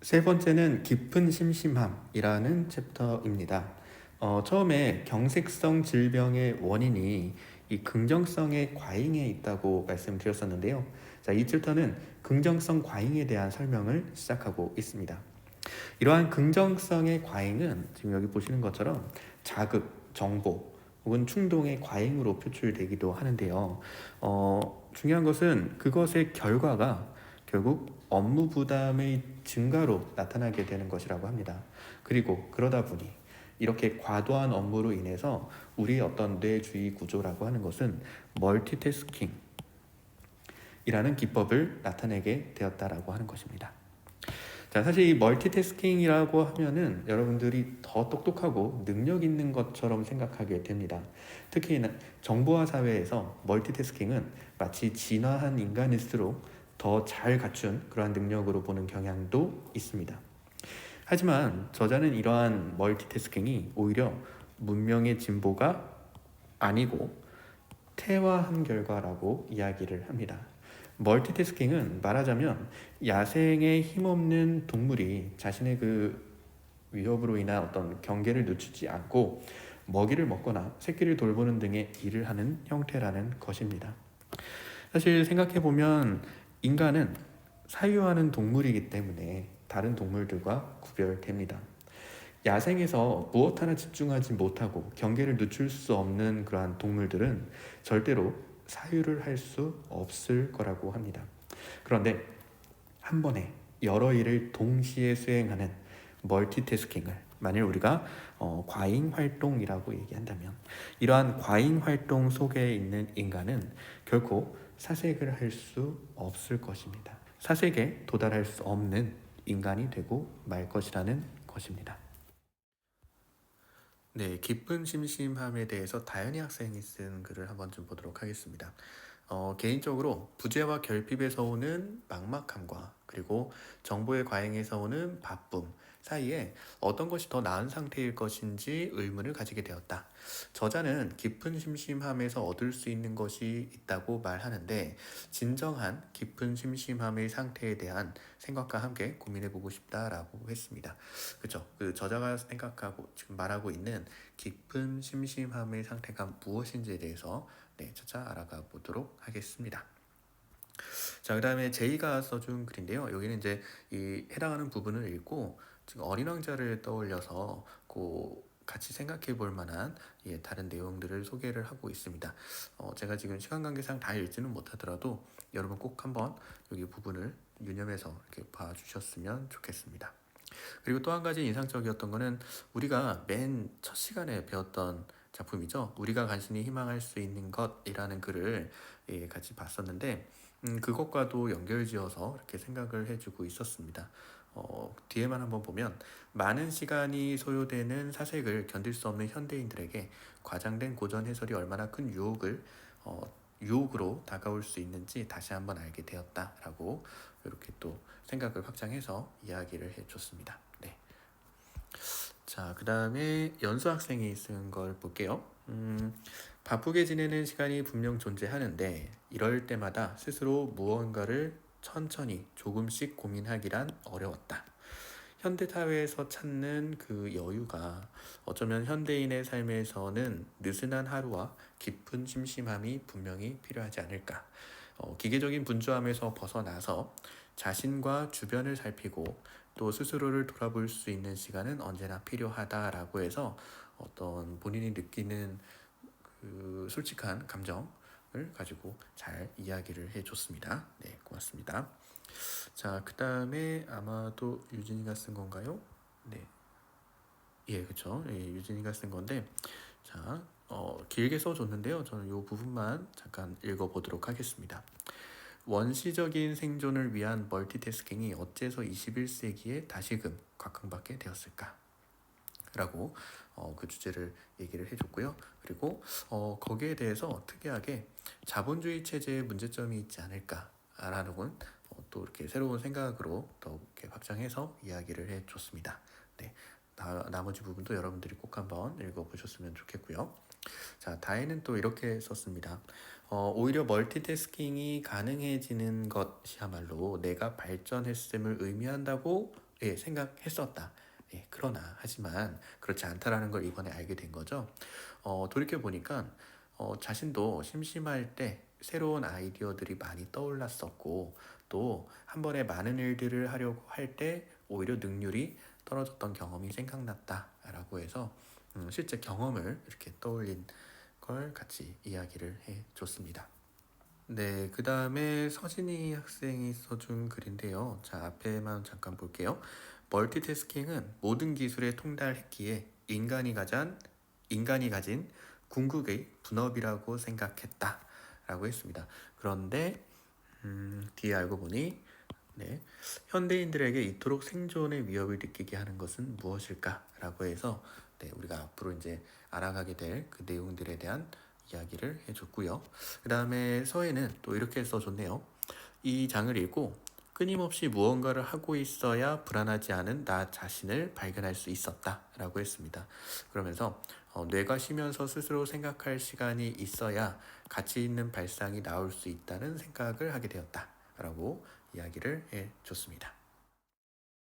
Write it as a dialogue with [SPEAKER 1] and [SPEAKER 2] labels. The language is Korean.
[SPEAKER 1] 세 번째는 깊은 심심함이라는 챕터입니다. 처음에 경색성 질병의 원인이 이 긍정성의 과잉에 있다고 말씀드렸었는데요. 자, 이 챕터는 긍정성 과잉에 대한 설명을 시작하고 있습니다. 이러한 긍정성의 과잉은 지금 여기 보시는 것처럼 자극, 정보 혹은 충동의 과잉으로 표출되기도 하는데요. 중요한 것은 그것의 결과가 결국 업무 부담의 증가로 나타나게 되는 것이라고 합니다. 그리고 그러다 보니 이렇게 과도한 업무로 인해서 우리의 어떤 뇌주의 구조라고 하는 것은 멀티태스킹이라는 기법을 나타내게 되었다라고 하는 것입니다. 자, 사실 이 멀티태스킹이라고 하면은 여러분들이 더 똑똑하고 능력 있는 것처럼 생각하게 됩니다. 특히 정보화 사회에서 멀티태스킹은 마치 진화한 인간일수록 더 잘 갖춘 그러한 능력으로 보는 경향도 있습니다. 하지만 저자는 이러한 멀티태스킹이 오히려 문명의 진보가 아니고 퇴화한 결과라고 이야기를 합니다. 멀티태스킹은 말하자면 야생의 힘없는 동물이 자신의 그 위협으로 인한 어떤 경계를 늦추지 않고 먹이를 먹거나 새끼를 돌보는 등의 일을 하는 형태라는 것입니다. 사실 생각해보면 인간은 사유하는 동물이기 때문에 다른 동물들과 구별됩니다. 야생에서 무엇 하나 집중하지 못하고 경계를 늦출 수 없는 그러한 동물들은 절대로 사유를 할 수 없을 거라고 합니다. 그런데 한 번에 여러 일을 동시에 수행하는 멀티태스킹을 만일 우리가 과잉 활동이라고 얘기한다면 이러한 과잉 활동 속에 있는 인간은 결코 사색을 할 수 없을 것입니다. 사색에 도달할 수 없는 인간이 되고 말 것이라는 것입니다. 네, 깊은 심심함에 대해서 다현이 학생이 쓴 글을 한번 좀 보도록 하겠습니다. 개인적으로 부재와 결핍에서 오는 막막함과 그리고 정보의 과잉에서 오는 바쁨 사이에 어떤 것이 더 나은 상태일 것인지 의문을 가지게 되었다. 저자는 깊은 심심함에서 얻을 수 있는 것이 있다고 말하는데 진정한 깊은 심심함의 상태에 대한 생각과 함께 고민해보고 싶다라고 했습니다. 그렇죠. 그 저자가 생각하고 지금 말하고 있는 깊은 심심함의 상태가 무엇인지에 대해서 차차 알아가 보도록 하겠습니다. 자, 그 다음에 제이가 써준 글인데요. 여기는 이제 이 해당하는 부분을 읽고 지금 어린 왕자를 떠올려서 같이 생각해 볼 만한 다른 내용들을 소개를 하고 있습니다. 제가 지금 시간 관계상 다 읽지는 못하더라도 여러분 꼭 한번 여기 부분을 유념해서 이렇게 봐주셨으면 좋겠습니다. 그리고 또 한 가지 인상적이었던 거는 우리가 맨 첫 시간에 배웠던 작품이죠. 우리가 간신히 희망할 수 있는 것이라는 글을 같이 봤었는데 그것과도 연결지어서 이렇게 생각을 해주고 있었습니다. 뒤에만 한번 보면 많은 시간이 소요되는 사색을 견딜 수 없는 현대인들에게 과장된 고전 해설이 얼마나 큰 유혹으로 다가올 수 있는지 다시 한번 알게 되었다라고 이렇게 또 생각을 확장해서 이야기를 해줬습니다. 네. 자, 그 다음에 연수 학생이 쓴 걸 볼게요. 바쁘게 지내는 시간이 분명 존재하는데 이럴 때마다 스스로 무언가를 천천히 조금씩 고민하기란 어려웠다. 현대사회에서 찾는 그 여유가 어쩌면 현대인의 삶에서는 느슨한 하루와 깊은 심심함이 분명히 필요하지 않을까. 기계적인 분주함에서 벗어나서 자신과 주변을 살피고 또 스스로를 돌아볼 수 있는 시간은 언제나 필요하다라고 해서 어떤 본인이 느끼는 그 솔직한 감정을 가지고 잘 이야기를 해줬습니다. 네, 고맙습니다. 자, 그 다음에 아마도 유진이가 쓴 건가요? 네, 예, 그쵸. 예, 유진이가 쓴 건데, 자, 길게 써줬는데요. 저는 이 부분만 잠깐 읽어보도록 하겠습니다. 원시적인 생존을 위한 멀티태스킹이 어째서 21세기에 다시금 각광받게 되었을까? 라고 그 주제를 얘기를 해줬고요. 그리고 거기에 대해서 특이하게 자본주의 체제에 문제점이 있지 않을까라는 또 이렇게 새로운 생각으로 더 이렇게 확장해서 이야기를 해줬습니다. 네, 나머지 부분도 여러분들이 꼭 한번 읽어보셨으면 좋겠고요. 자, 다혜는 또 이렇게 썼습니다. 오히려 멀티태스킹이 가능해지는 것이야말로 내가 발전했음을 의미한다고 예, 생각했었다. 예, 그러나 하지만 그렇지 않다라는 걸 이번에 알게 된 거죠. 돌이켜 보니까 자신도 심심할 때 새로운 아이디어들이 많이 떠올랐었고 또 한 번에 많은 일들을 하려고 할 때 오히려 능률이 떨어졌던 경험이 생각났다라고 해서 실제 경험을 이렇게 떠올린 걸 같이 이야기를 해줬습니다. 네, 그 다음에 서진이 학생이 써준 글인데요. 자, 앞에만 잠깐 볼게요. 멀티태스킹은 모든 기술에 통달했기에 인간이 가진 궁극의 분업이라고 생각했다. 라고 했습니다. 그런데, 뒤에 알고 보니, 네, 현대인들에게 이토록 생존의 위협을 느끼게 하는 것은 무엇일까? 라고 해서, 네, 우리가 앞으로 이제 알아가게 될 그 내용들에 대한 이야기를 해줬고요. 그 다음에 서에는 또 이렇게 써줬네요. 이 장을 읽고 끊임없이 무언가를 하고 있어야 불안하지 않은 나 자신을 발견할 수 있었다 라고 했습니다. 그러면서 뇌가 쉬면서 스스로 생각할 시간이 있어야 가치 있는 발상이 나올 수 있다는 생각을 하게 되었다 라고 이야기를 해줬습니다.